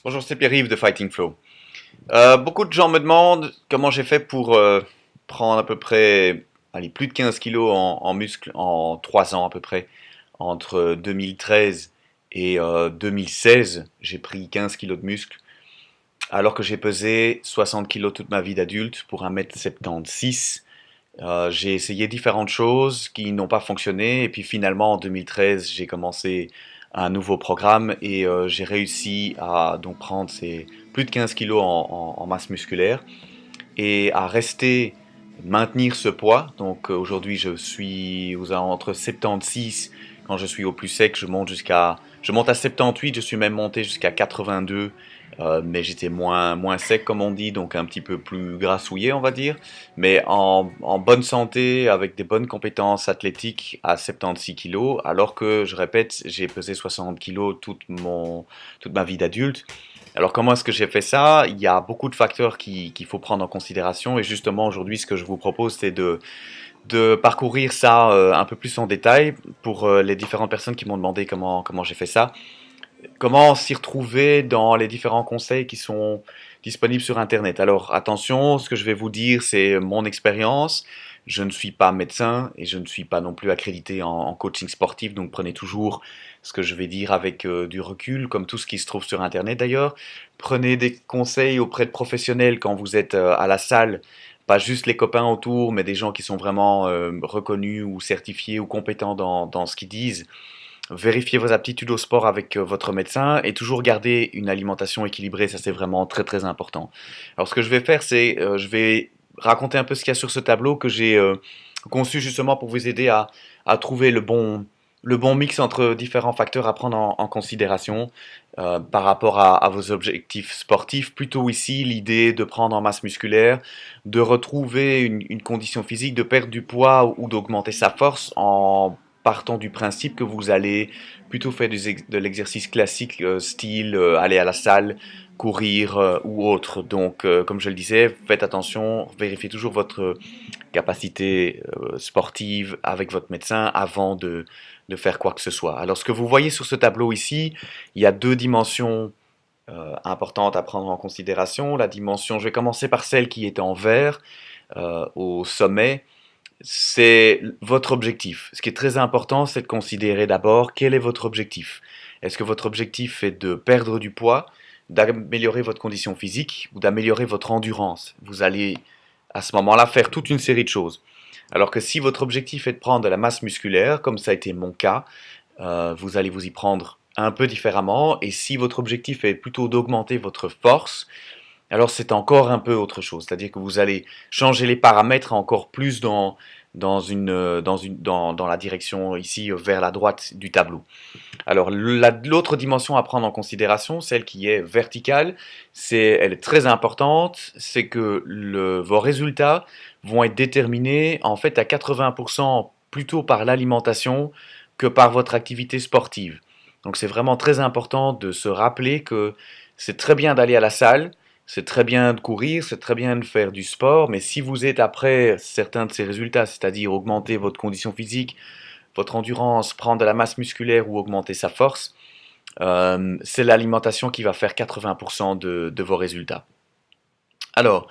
Bonjour, c'est Pierre-Yves de Fighting Flow. Beaucoup de gens me demandent comment j'ai fait pour prendre à peu près plus de 15 kilos en muscle en 3 ans à peu près. Entre 2013 et 2016, j'ai pris 15 kilos de muscle, alors que j'ai pesé 60 kilos toute ma vie d'adulte pour 1m76. J'ai essayé différentes choses qui n'ont pas fonctionné, et puis finalement en 2013, j'ai commencé un nouveau programme et j'ai réussi à donc prendre ces plus de 15 kilos en masse musculaire et à rester, maintenir ce poids. Donc aujourd'hui, je suis aux entre 76 quand je suis au plus sec, je monte à 78, je suis même monté jusqu'à 82, mais j'étais moins sec comme on dit, donc un petit peu plus grassouillé on va dire, mais en bonne santé, avec des bonnes compétences athlétiques à 76 kilos, alors que je répète, j'ai pesé 60 kilos toute ma vie d'adulte. Alors comment est-ce que j'ai fait ça? Il y a beaucoup de facteurs qu'il faut prendre en considération et justement aujourd'hui ce que je vous propose c'est de parcourir ça un peu plus en détail pour les différentes personnes qui m'ont demandé comment j'ai fait ça. Comment s'y retrouver dans les différents conseils qui sont disponibles sur Internet. Alors attention, ce que je vais vous dire c'est mon expérience. Je ne suis pas médecin et je ne suis pas non plus accrédité en coaching sportif, donc prenez toujours ce que je vais dire avec du recul, comme tout ce qui se trouve sur Internet d'ailleurs. Prenez des conseils auprès de professionnels quand vous êtes à la salle, pas juste les copains autour, mais des gens qui sont vraiment reconnus ou certifiés ou compétents dans ce qu'ils disent. Vérifiez vos aptitudes au sport avec votre médecin et toujours garder une alimentation équilibrée, ça c'est vraiment très très important. Alors ce que je vais faire, c'est je vais raconter un peu ce qu'il y a sur ce tableau que j'ai conçu justement pour vous aider à trouver le bon mix entre différents facteurs à prendre en considération par rapport à vos objectifs sportifs. Plutôt ici, l'idée de prendre en masse musculaire, de retrouver une condition physique, de perdre du poids ou d'augmenter sa force en partant du principe que vous allez plutôt faire de l'exercice classique, style aller à la salle, courir ou autre. Donc, comme je le disais, faites attention, vérifiez toujours votre capacité sportive avec votre médecin avant de faire quoi que ce soit. Alors, ce que vous voyez sur ce tableau ici, il y a deux dimensions importantes à prendre en considération. La dimension, je vais commencer par celle qui est en vert au sommet, c'est votre objectif. Ce qui est très important, c'est de considérer d'abord quel est votre objectif. Est-ce que votre objectif est de perdre du poids, d'améliorer votre condition physique ou d'améliorer votre endurance? Vous allez à ce moment-là faire toute une série de choses. Alors que si votre objectif est de prendre de la masse musculaire, comme ça a été mon cas, vous allez vous y prendre un peu différemment. Et si votre objectif est plutôt d'augmenter votre force, alors c'est encore un peu autre chose. C'est-à-dire que vous allez changer les paramètres encore plus dans la direction ici vers la droite du tableau. Alors l'autre dimension à prendre en considération, celle qui est verticale, elle est très importante, c'est que vos résultats vont être déterminés en fait à 80% plutôt par l'alimentation que par votre activité sportive. Donc c'est vraiment très important de se rappeler que c'est très bien d'aller à la salle, c'est très bien de courir, c'est très bien de faire du sport, mais si vous êtes après certains de ces résultats, c'est-à-dire augmenter votre condition physique, votre endurance, prendre de la masse musculaire ou augmenter sa force, c'est l'alimentation qui va faire 80% de vos résultats. Alors,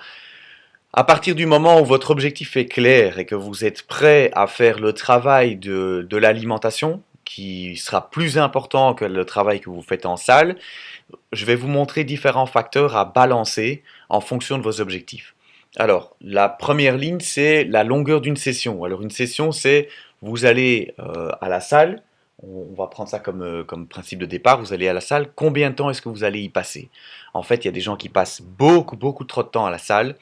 à partir du moment où votre objectif est clair et que vous êtes prêt à faire le travail de l'alimentation, qui sera plus important que le travail que vous faites en salle, je vais vous montrer différents facteurs à balancer en fonction de vos objectifs. Alors, la première ligne, c'est la longueur d'une session. Alors, une session, c'est vous allez à la salle, on va prendre ça comme principe de départ, vous allez à la salle, combien de temps est-ce que vous allez y passer? En fait, il y a des gens qui passent beaucoup trop de temps à la salle.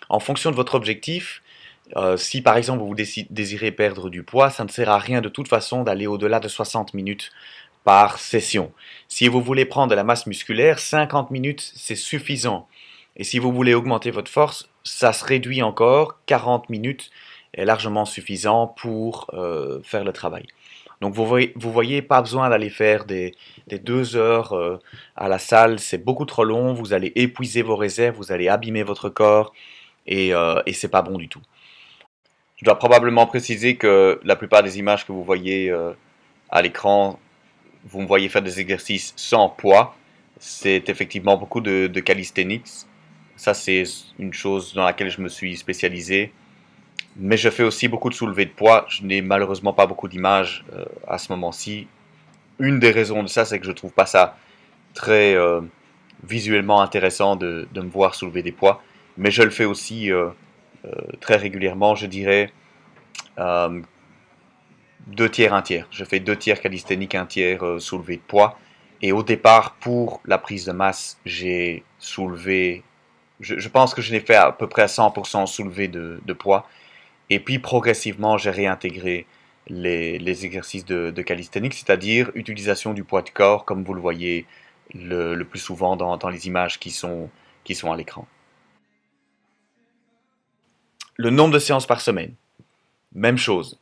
En fonction de votre objectif, si par exemple vous désirez perdre du poids, ça ne sert à rien de toute façon d'aller au-delà de 60 minutes par session. Si vous voulez prendre de la masse musculaire, 50 minutes, c'est suffisant. Et si vous voulez augmenter votre force, ça se réduit encore. 40 minutes est largement suffisant pour faire le travail. Donc vous voyez, pas besoin d'aller faire des 2 heures à la salle, c'est beaucoup trop long, vous allez épuiser vos réserves, vous allez abîmer votre corps et c'est pas bon du tout. Je dois probablement préciser que la plupart des images que vous voyez à l'écran, vous me voyez faire des exercices sans poids. c'est effectivement beaucoup de calisthenics. Ça, c'est une chose dans laquelle je me suis spécialisé. Mais je fais aussi beaucoup de soulevés de poids. Je n'ai malheureusement pas beaucoup d'images à ce moment-ci. Une des raisons de ça, c'est que je trouve pas ça très visuellement intéressant de me voir soulever des poids. Mais je le fais aussi très régulièrement, je dirais euh, deux tiers, un tiers. Je fais deux tiers calisthénique, un tiers soulevé de poids. Et au départ, pour la prise de masse, j'ai soulevé, je pense que je l'ai fait à peu près à 100% soulevé de poids. Et puis progressivement, j'ai réintégré les exercices de calisthénique, c'est-à-dire utilisation du poids de corps, comme vous le voyez le plus souvent dans les images qui sont à l'écran. Le nombre de séances par semaine, même chose.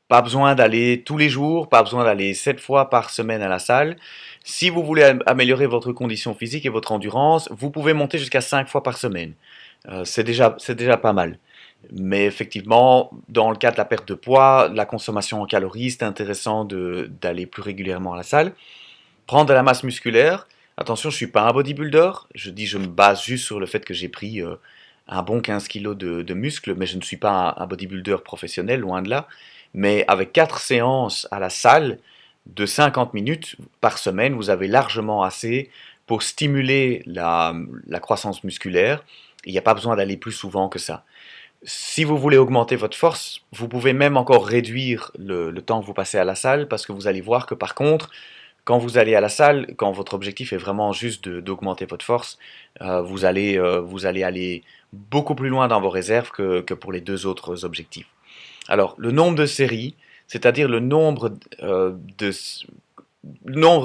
Pas besoin d'aller tous les jours, pas besoin d'aller 7 fois par semaine à la salle. Si vous voulez améliorer votre condition physique et votre endurance, vous pouvez monter jusqu'à 5 fois par semaine. C'est déjà pas mal. Mais effectivement, dans le cas de la perte de poids, la consommation en calories, c'est intéressant d'aller plus régulièrement à la salle. Prendre de la masse musculaire. Attention, je ne suis pas un bodybuilder. Je me base juste sur le fait que j'ai pris un bon 15 kilos de muscle, mais je ne suis pas un bodybuilder professionnel, loin de là. Mais avec 4 séances à la salle de 50 minutes par semaine, vous avez largement assez pour stimuler la croissance musculaire. Il n'y a pas besoin d'aller plus souvent que ça. Si vous voulez augmenter votre force, vous pouvez même encore réduire le temps que vous passez à la salle parce que vous allez voir que par contre, quand vous allez à la salle, quand votre objectif est vraiment juste d'augmenter votre force, vous allez aller beaucoup plus loin dans vos réserves que pour les deux autres objectifs. Alors, le nombre de séries, c'est-à-dire le nombre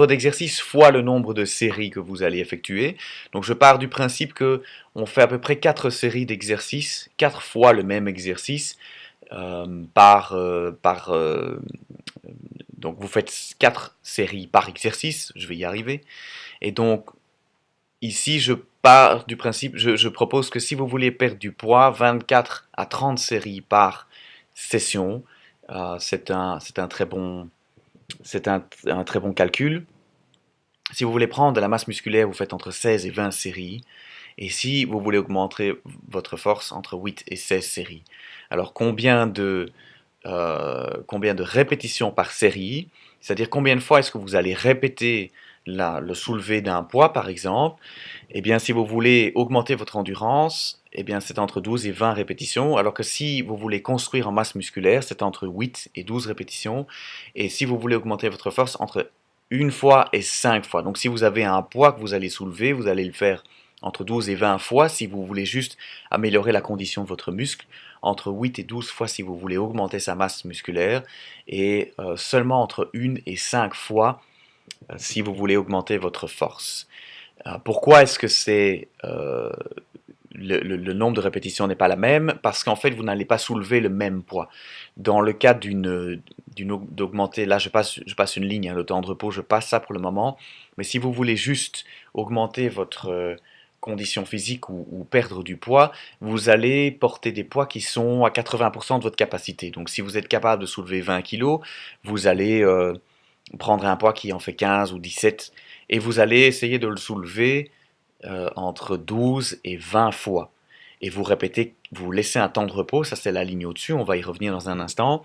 d'exercices fois le nombre de séries que vous allez effectuer. Donc je pars du principe que on fait à peu près 4 séries d'exercices, 4 fois le même exercice donc vous faites 4 séries par exercice, je vais y arriver. Et donc ici je pars du principe, je propose que si vous voulez perdre du poids, 24 à 30 séries par session, c'est un très bon un très bon calcul. Si vous voulez prendre de la masse musculaire, vous faites entre 16 et 20 séries. Et si vous voulez augmenter votre force, entre 8 et 16 séries. Alors combien de répétitions par série, c'est-à-dire combien de fois est-ce que vous allez répéter le soulevé d'un poids par exemple. Eh bien si vous voulez augmenter votre endurance, eh bien c'est entre 12 et 20 répétitions, alors que si vous voulez construire en masse musculaire, c'est entre 8 et 12 répétitions, et si vous voulez augmenter votre force, entre une fois et 5 fois. Donc si vous avez un poids que vous allez soulever, vous allez le faire entre 12 et 20 fois si vous voulez juste améliorer la condition de votre muscle, entre 8 et 12 fois si vous voulez augmenter sa masse musculaire, et seulement entre 1 et 5 fois si vous voulez augmenter votre force. Pourquoi est-ce que le nombre de répétitions n'est pas la même? Parce qu'en fait, vous n'allez pas soulever le même poids. Dans le cas d'augmenter, là je passe une ligne, hein, le temps de repos, je passe ça pour le moment, mais si vous voulez juste augmenter votre condition physique ou perdre du poids, vous allez porter des poids qui sont à 80% de votre capacité. Donc si vous êtes capable de soulever 20 kg, vous allez prendre un poids qui en fait 15 ou 17 et vous allez essayer de le soulever entre 12 et 20 fois. Et vous répétez, vous laissez un temps de repos, ça c'est la ligne au-dessus, on va y revenir dans un instant.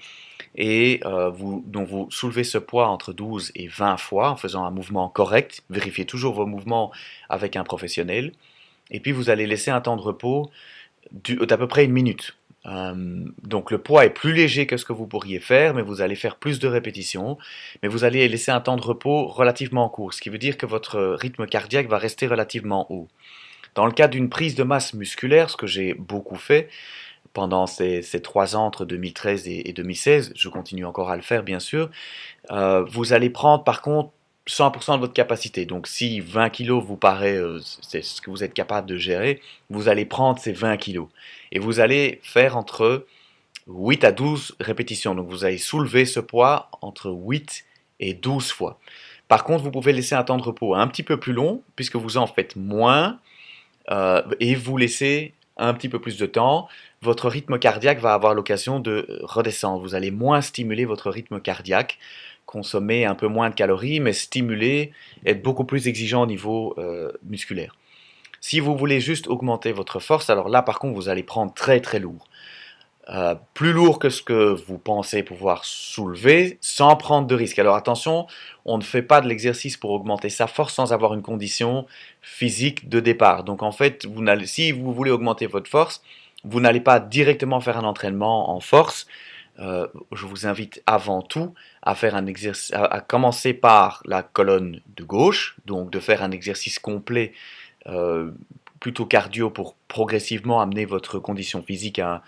Et donc vous soulevez ce poids entre 12 et 20 fois en faisant un mouvement correct. Vérifiez toujours vos mouvements avec un professionnel. Et puis vous allez laisser un temps de repos d'à peu près une minute. Donc le poids est plus léger que ce que vous pourriez faire, mais vous allez faire plus de répétitions, mais vous allez laisser un temps de repos relativement court, ce qui veut dire que votre rythme cardiaque va rester relativement haut. Dans le cas d'une prise de masse musculaire, ce que j'ai beaucoup fait pendant ces 3 ans entre 2013 et 2016, je continue encore à le faire bien sûr, vous allez prendre par contre 100% de votre capacité. Donc si 20 kilos vous paraît, c'est ce que vous êtes capable de gérer, vous allez prendre ces 20 kilos. Et vous allez faire entre 8 à 12 répétitions. Donc vous allez soulever ce poids entre 8 et 12 fois. Par contre, vous pouvez laisser un temps de repos un petit peu plus long, puisque vous en faites moins, et vous laissez un petit peu plus de temps, votre rythme cardiaque va avoir l'occasion de redescendre. Vous allez moins stimuler votre rythme cardiaque consommer un peu moins de calories, mais stimuler, être beaucoup plus exigeant au niveau musculaire. Si vous voulez juste augmenter votre force, alors là par contre vous allez prendre très très lourd. Plus lourd que ce que vous pensez pouvoir soulever sans prendre de risque. Alors attention, on ne fait pas de l'exercice pour augmenter sa force sans avoir une condition physique de départ. Donc en fait, si vous voulez augmenter votre force, vous n'allez pas directement faire un entraînement en force. Je vous invite avant tout à faire un exercice, à commencer par la colonne de gauche, donc de faire un exercice complet, euh, plutôt cardio pour progressivement amener votre condition physique à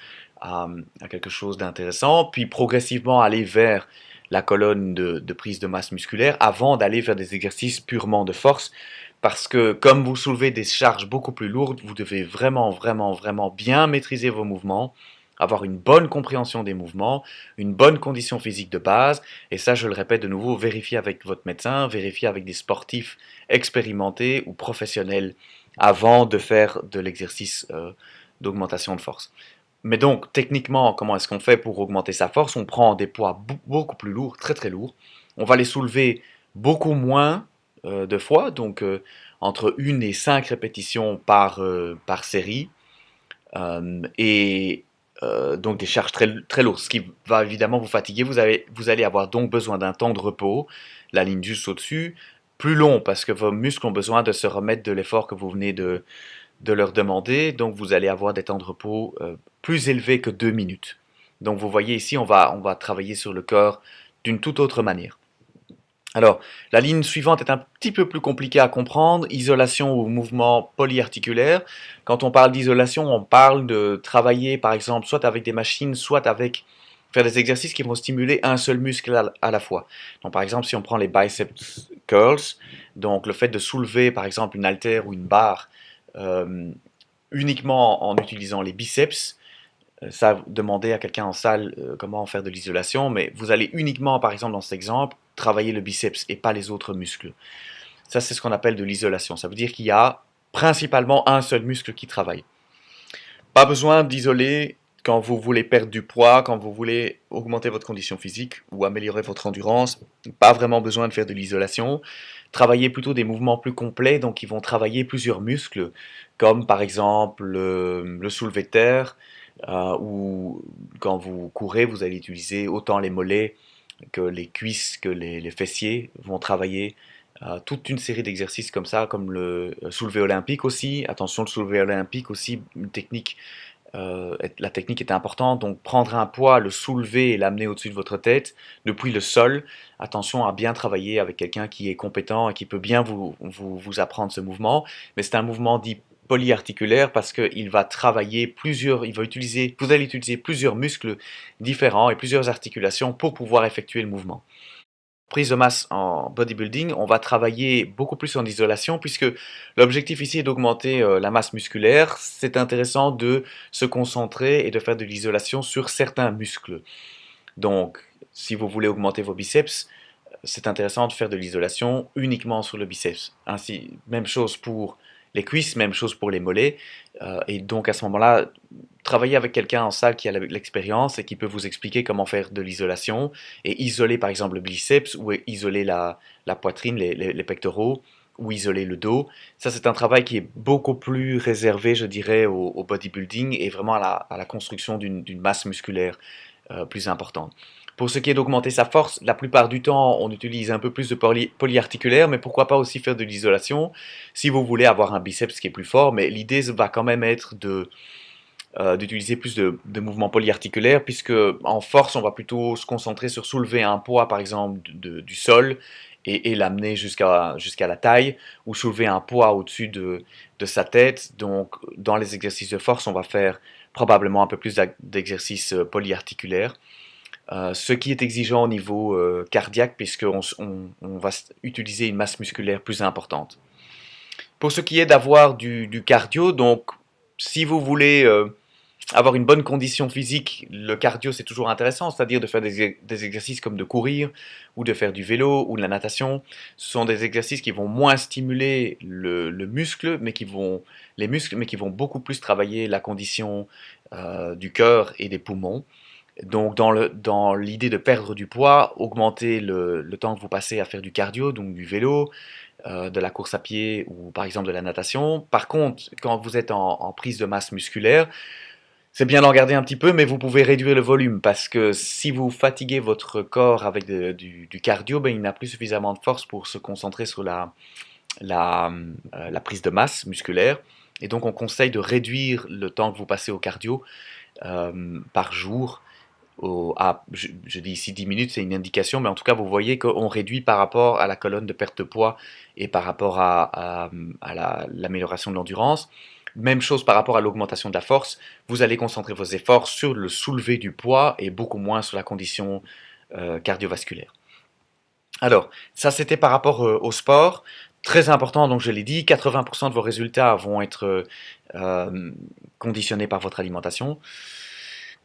quelque chose d'intéressant, puis progressivement aller vers la colonne de prise de masse musculaire avant d'aller vers des exercices purement de force, parce que comme vous soulevez des charges beaucoup plus lourdes, vous devez vraiment, vraiment, vraiment bien maîtriser vos mouvements, avoir une bonne compréhension des mouvements, une bonne condition physique de base, et ça, je le répète de nouveau, vérifiez avec votre médecin, vérifiez avec des sportifs expérimentés ou professionnels avant de faire de l'exercice d'augmentation de force. Mais donc, techniquement, comment est-ce qu'on fait pour augmenter sa force? On prend des poids beaucoup plus lourds, très très lourds. On va les soulever beaucoup moins de fois, donc entre 1 et 5 répétitions par série. Et donc des charges très, très lourdes, ce qui va évidemment vous fatiguer. Vous allez avoir donc besoin d'un temps de repos, la ligne juste au-dessus, plus long parce que vos muscles ont besoin de se remettre de l'effort que vous venez de leur demander. Donc vous allez avoir des temps de repos plus élevés que 2 minutes. Donc vous voyez ici, on va travailler sur le corps d'une toute autre manière. Alors, la ligne suivante est un petit peu plus compliquée à comprendre, isolation ou mouvement polyarticulaire. Quand on parle d'isolation, on parle de travailler par exemple soit avec des machines, soit avec faire des exercices qui vont stimuler un seul muscle à la fois. Donc par exemple, si on prend les biceps curls, donc le fait de soulever par exemple une haltère ou une barre uniquement en utilisant les biceps, ça, demander à quelqu'un en salle comment faire de l'isolation, mais vous allez uniquement, par exemple, dans cet exemple, travailler le biceps et pas les autres muscles. Ça, c'est ce qu'on appelle de l'isolation. Ça veut dire qu'il y a principalement un seul muscle qui travaille. Pas besoin d'isoler quand vous voulez perdre du poids, quand vous voulez augmenter votre condition physique ou améliorer votre endurance. Pas vraiment besoin de faire de l'isolation. Travailler plutôt des mouvements plus complets, donc ils vont travailler plusieurs muscles, comme par exemple le soulevé de terre, ou quand vous courez, vous allez utiliser autant les mollets que les cuisses, que les fessiers vont travailler toute une série d'exercices comme ça, comme le soulevé olympique aussi. Attention, le soulevé olympique aussi, une technique, la technique est importante. Donc prendre un poids, le soulever et l'amener au-dessus de votre tête depuis le sol. Attention à bien travailler avec quelqu'un qui est compétent et qui peut bien vous apprendre ce mouvement. Mais c'est un mouvement dit polyarticulaire parce qu'il va travailler vous allez utiliser plusieurs muscles différents et plusieurs articulations pour pouvoir effectuer le mouvement. Prise de masse en bodybuilding, on va travailler beaucoup plus en isolation puisque l'objectif ici est d'augmenter la masse musculaire. C'est intéressant de se concentrer et de faire de l'isolation sur certains muscles. Donc, si vous voulez augmenter vos biceps, c'est intéressant de faire de l'isolation uniquement sur le biceps. Ainsi, même chose pour les cuisses, même chose pour les mollets. Et donc à ce moment-là, travailler avec quelqu'un en salle qui a l'expérience et qui peut vous expliquer comment faire de l'isolation et isoler par exemple le biceps ou isoler la poitrine, les pectoraux ou isoler le dos. Ça, c'est un travail qui est beaucoup plus réservé, je dirais, au bodybuilding et vraiment à la construction d'une masse musculaire plus importante. Pour ce qui est d'augmenter sa force, la plupart du temps, on utilise un peu plus de polyarticulaire, mais pourquoi pas aussi faire de l'isolation si vous voulez avoir un biceps qui est plus fort. Mais l'idée va quand même être d'utiliser plus de mouvements polyarticulaires, puisque en force, on va plutôt se concentrer sur soulever un poids, par exemple, du sol et l'amener jusqu'à la taille, ou soulever un poids au-dessus de sa tête. Donc, dans les exercices de force, on va faire probablement un peu plus d'exercices polyarticulaires. Ce qui est exigeant au niveau cardiaque, puisqu'on va utiliser une masse musculaire plus importante. Pour ce qui est d'avoir du cardio, donc si vous voulez avoir une bonne condition physique, le cardio c'est toujours intéressant, c'est-à-dire de faire des exercices comme de courir, ou de faire du vélo, ou de la natation. Ce sont des exercices qui vont moins stimuler le muscle, les muscles, mais qui vont beaucoup plus travailler la condition du cœur et des poumons. Donc dans l'idée de perdre du poids, augmenter le temps que vous passez à faire du cardio, donc du vélo, de la course à pied ou par exemple de la natation. Par contre, quand vous êtes en prise de masse musculaire, c'est bien d'en garder un petit peu, mais vous pouvez réduire le volume parce que si vous fatiguez votre corps avec du cardio, ben, il n'a plus suffisamment de force pour se concentrer sur la prise de masse musculaire. Et donc on conseille de réduire le temps que vous passez au cardio par jour. Je dis ici 10 minutes, c'est une indication, mais en tout cas, vous voyez qu'on réduit par rapport à la colonne de perte de poids et par rapport à l'amélioration de l'endurance. Même chose par rapport à l'augmentation de la force. Vous allez concentrer vos efforts sur le soulevé du poids et beaucoup moins sur la condition cardiovasculaire. Alors, ça c'était par rapport au sport. Très important, donc je l'ai dit, 80% de vos résultats vont être conditionnés par votre alimentation.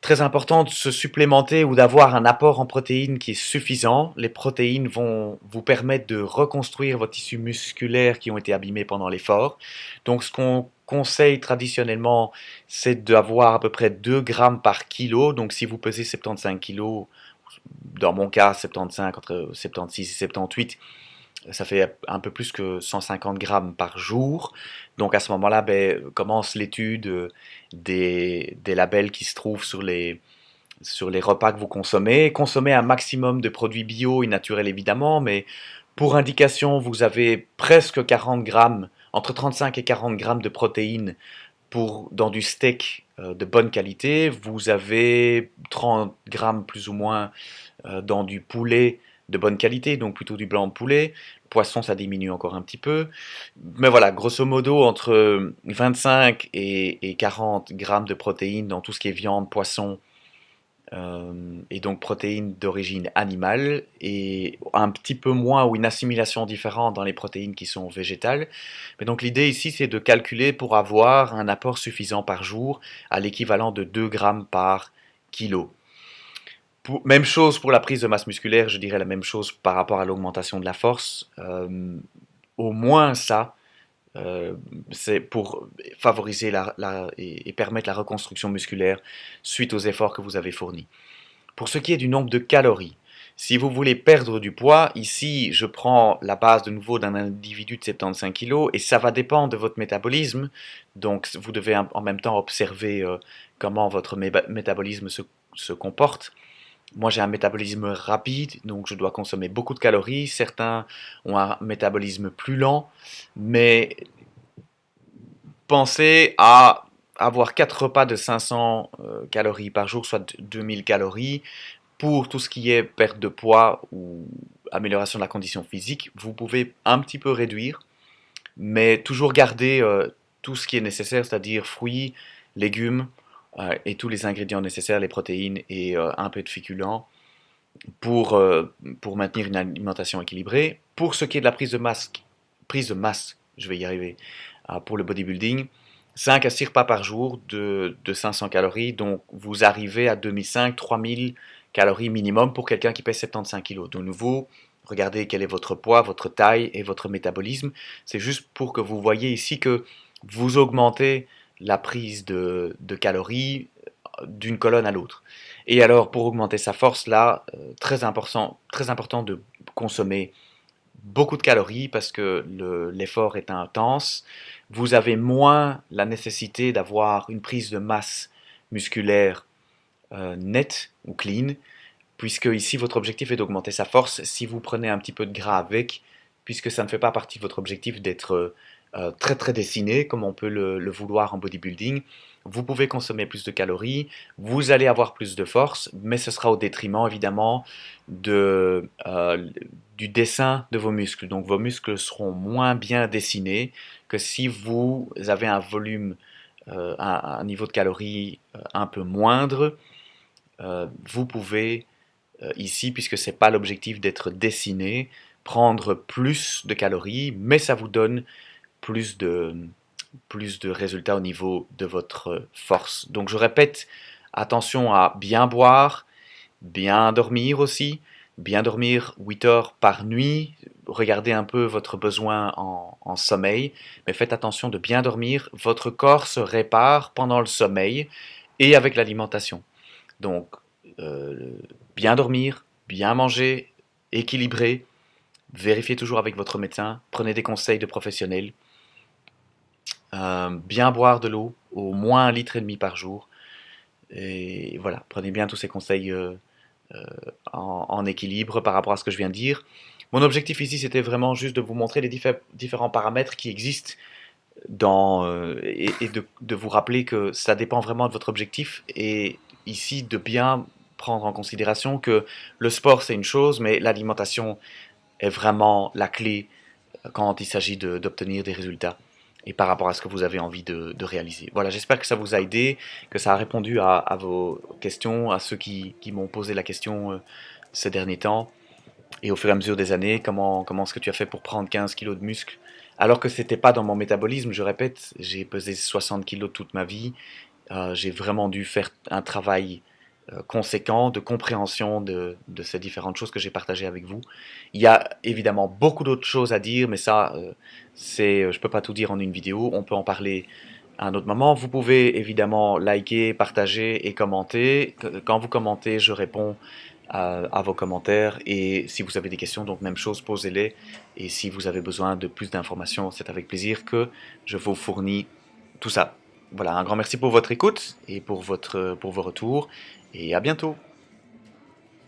Très important de se supplémenter ou d'avoir un apport en protéines qui est suffisant. Les protéines vont vous permettre de reconstruire vos tissus musculaires qui ont été abîmés pendant l'effort. Donc ce qu'on conseille traditionnellement, c'est d'avoir à peu près 2 grammes par kilo. Donc si vous pesez 75 kilos, dans mon cas 75, entre 76 et 78, ça fait un peu plus que 150 grammes par jour. Donc à ce moment-là, ben, commence l'étude des labels qui se trouvent sur les repas que vous consommez. Consommez un maximum de produits bio et naturels évidemment, mais pour indication, vous avez presque 40 grammes, entre 35 et 40 grammes de protéines dans du steak de bonne qualité. Vous avez 30 grammes plus ou moins dans du poulet de bonne qualité, donc plutôt du blanc de poulet. Poisson, ça diminue encore un petit peu. Mais voilà, grosso modo, entre 25 et 40 grammes de protéines dans tout ce qui est viande, poisson, et donc protéines d'origine animale, et un petit peu moins ou une assimilation différente dans les protéines qui sont végétales. Mais donc l'idée ici, c'est de calculer pour avoir un apport suffisant par jour à l'équivalent de 2 grammes par kilo. Même chose pour la prise de masse musculaire, je dirais la même chose par rapport à l'augmentation de la force. Au moins ça, c'est pour favoriser et permettre la reconstruction musculaire suite aux efforts que vous avez fournis. Pour ce qui est du nombre de calories, si vous voulez perdre du poids, ici je prends la base de nouveau d'un individu de 75 kg et ça va dépendre de votre métabolisme. Donc vous devez en même temps observer comment votre métabolisme se comporte. Moi, j'ai un métabolisme rapide, donc je dois consommer beaucoup de calories. Certains ont un métabolisme plus lent, mais pensez à avoir 4 repas de 500 calories par jour, soit 2000 calories. Pour tout ce qui est perte de poids ou amélioration de la condition physique, vous pouvez un petit peu réduire, mais toujours garder tout ce qui est nécessaire, c'est-à-dire fruits, légumes et tous les ingrédients nécessaires, les protéines et un peu de féculents pour maintenir une alimentation équilibrée. Pour ce qui est de la prise de masse, je vais y arriver, pour le bodybuilding, 5 à 6 repas par jour de 500 calories, donc vous arrivez à 2500-3000 calories minimum pour quelqu'un qui pèse 75 kg. De nouveau, regardez quel est votre poids, votre taille et votre métabolisme. C'est juste pour que vous voyez ici que vous augmentez la prise de calories d'une colonne à l'autre. Et alors, pour augmenter sa force, là, très important de consommer beaucoup de calories parce que l'effort est intense. Vous avez moins la nécessité d'avoir une prise de masse musculaire nette ou clean, puisque ici votre objectif est d'augmenter sa force. Si vous prenez un petit peu de gras avec, puisque ça ne fait pas partie de votre objectif d'être très très dessiné, comme on peut le vouloir en bodybuilding, vous pouvez consommer plus de calories, vous allez avoir plus de force, mais ce sera au détriment évidemment du dessin de vos muscles. Donc vos muscles seront moins bien dessinés que si vous avez un volume, un niveau de calories un peu moindre. Vous pouvez ici, puisque ce n'est pas l'objectif d'être dessiné, prendre plus de calories, mais ça vous donne plus de résultats au niveau de votre force. Donc je répète, attention à bien boire, bien dormir aussi, bien dormir 8 heures par nuit, regardez un peu votre besoin en sommeil, mais faites attention de bien dormir, votre corps se répare pendant le sommeil et avec l'alimentation. Donc bien dormir, bien manger, équilibré. Vérifiez toujours avec votre médecin, prenez des conseils de professionnels. Bien boire de l'eau, au moins 1,5 litre par jour. Et voilà, prenez bien tous ces conseils en équilibre par rapport à ce que je viens de dire. Mon objectif ici, c'était vraiment juste de vous montrer les différents paramètres qui existent et de vous rappeler que ça dépend vraiment de votre objectif. Et ici, de bien prendre en considération que le sport, c'est une chose, mais l'alimentation est vraiment la clé quand il s'agit d'obtenir des résultats et par rapport à ce que vous avez envie de réaliser. Voilà, j'espère que ça vous a aidé, que ça a répondu à vos questions, à ceux qui m'ont posé la question ces derniers temps. Et au fur et à mesure des années, comment est-ce que tu as fait pour prendre 15 kilos de muscle alors que c'était pas dans mon métabolisme, je répète, j'ai pesé 60 kilos toute ma vie, j'ai vraiment dû faire un travail conséquent de compréhension de ces différentes choses que j'ai partagées avec vous. Il y a évidemment beaucoup d'autres choses à dire, mais ça, je ne peux pas tout dire en une vidéo, on peut en parler à un autre moment. Vous pouvez évidemment liker, partager et commenter. Quand vous commentez, je réponds à vos commentaires et si vous avez des questions, donc même chose, posez-les. Et si vous avez besoin de plus d'informations, c'est avec plaisir que je vous fournis tout ça. Voilà, un grand merci pour votre écoute et pour vos retours et à bientôt.